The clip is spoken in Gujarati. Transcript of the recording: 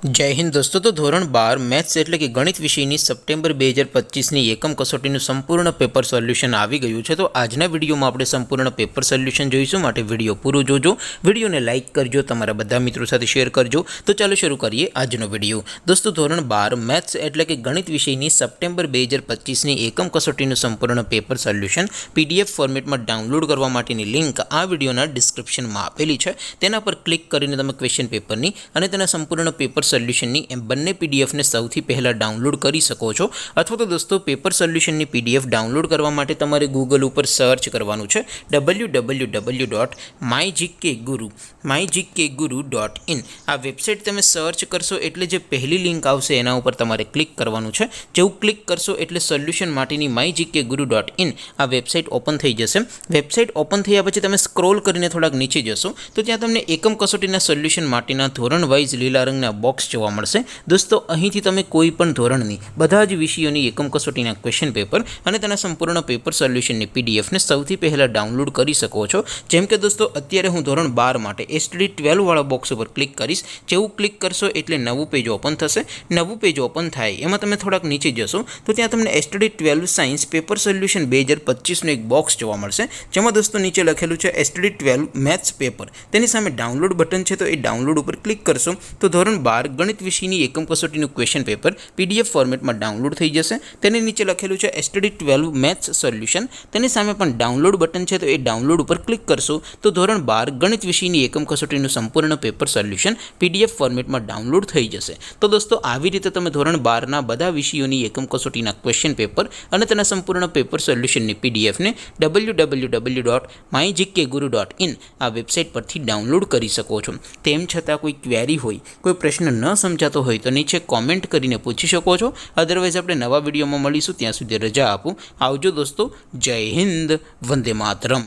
जय हिंद दोस्तों। तो धोरण 12 मैथ्स એટલે કે ગણિત વિષયની સપ્ટેમ્બર 2025ની એકમ કસોટીનું સંપૂર્ણ પેપર સોલ્યુશન આવી ગયું છે। તો આજના વિડીયોમાં આપણે સંપૂર્ણ પેપર સોલ્યુશન જોઈશું, માટે વિડીયો પૂરો જોજો, વિડીયોને લાઇક કરજો, તમારા બધા મિત્રો સાથે શેર કરજો। તો ચાલો શરૂ કરીએ આજનો વિડીયો। દોસ્તો ધોરણ 12 મેથ્સ એટલે કે ગણિત વિષયની સપ્ટેમ્બર 2025ની એકમ કસોટીનું સંપૂર્ણ પેપર સોલ્યુશન પીડીએફ ફોર્મેટમાં ડાઉનલોડ કરવા માટેની લિંક આ વિડીયોના ડિસ્ક્રિપ્શનમાં આપેલી છે। તેના પર ક્લિક કરીને તમે ક્વેશ્ચન પેપરની અને તેના સંપૂર્ણ પેપર સોલ્યુશનની એમ બંને પીડીએફને સૌથી પહેલાં ડાઉનલોડ કરી શકો છો। અથવા તો દોસ્તો પેપર સોલ્યુશનની પીડીએફ ડાઉનલોડ કરવા માટે તમારે ગૂગલ ઉપર સર્ચ કરવાનું છે www.mygkguru.in। આ વેબસાઇટ તમે સર્ચ કરશો એટલે જે પહેલી લિંક આવશે એના ઉપર તમારે ક્લિક કરવાનું છે। જેવું ક્લિક કરશો એટલે સોલ્યુશન માટેની mygkguru.in આ વેબસાઇટ ઓપન થઈ જશે। વેબસાઇટ ઓપન થયા પછી તમે સ્ક્રોલ કરીને થોડાક નીચે જશો તો ત્યાં તમને એકમ કસોટીના સોલ્યુશન માટેના ધોરણ વાઇઝ લીલા રંગના બોક્સ જોવા મળશે। દોસ્તો અહીંથી તમે કોઈ પણ ધોરણની બધા જ વિષયોની એકમ કસોટીના ક્વેશ્ચન પેપર અને તેના સંપૂર્ણ પેપર સોલ્યુશનની પીડીએફને સૌથી પહેલાં ડાઉનલોડ કરી શકો છો। જેમ કે દોસ્તો અત્યારે હું ધોરણ 12 માટે એસટીડી 12 વાળા બોક્સ ઉપર ક્લિક કરીશ। જેવું ક્લિક કરશો એટલે નવું પેજ ઓપન થશે। નવું પેજ ઓપન થાય એમાં તમે થોડાક નીચે જશો તો ત્યાં તમને એસટીડી 12 સાયન્સ પેપર સોલ્યુશન 2025નું એક બોક્સ જોવા મળશે, જેમાં દોસ્તો નીચે લખેલું છે એસટીડી 12 મેથ્સ પેપર। તેની સામે ડાઉનલોડ બટન છે, તો એ ડાઉનલોડ ઉપર ક્લિક કરશો તો ધોરણ 12 ગણિત વિષયની એકમ કસોટીનું ક્વેશ્ચન પેપર પીડીએફ ફોર્મેટમાં ડાઉનલોડ થઈ જશે। તેની નીચે લખેલું છે એસટીડી 12 મેથ્સ સોલ્યુશન, તેની સામે પણ ડાઉનલોડ બટન છે, તો એ ડાઉનલોડ ઉપર ક્લિક કરશો તો ધોરણ 12 ગણિત વિષયની એકમ કસોટીનું સંપૂર્ણ પેપર સોલ્યુશન પીડીએફ ફોર્મેટમાં ડાઉનલોડ થઈ જશે। તો દોસ્તો આવી રીતે તમે ધોરણ 12ના બધા વિષયોની એકમ કસોટીના ક્વેશ્ચન પેપર અને તેના સંપૂર્ણ પેપર સોલ્યુશનની પીડીએફને www.mygkguru.in આ વેબસાઇટ પરથી ડાઉનલોડ કરી શકો છો। તેમ છતાં કોઈ ક્વેરી હોય, કોઈ પ્રશ્ન ન સમજાતો હોય તો નીચે કોમેન્ટ કરીને પૂછી શકો છો। અદરવાઇઝ આપણે નવા વિડીયોમાં મળીશું, ત્યાં સુધી રજા આપો। આવજો દોસ્તો, જય હિન્દ, વંદે માતરમ।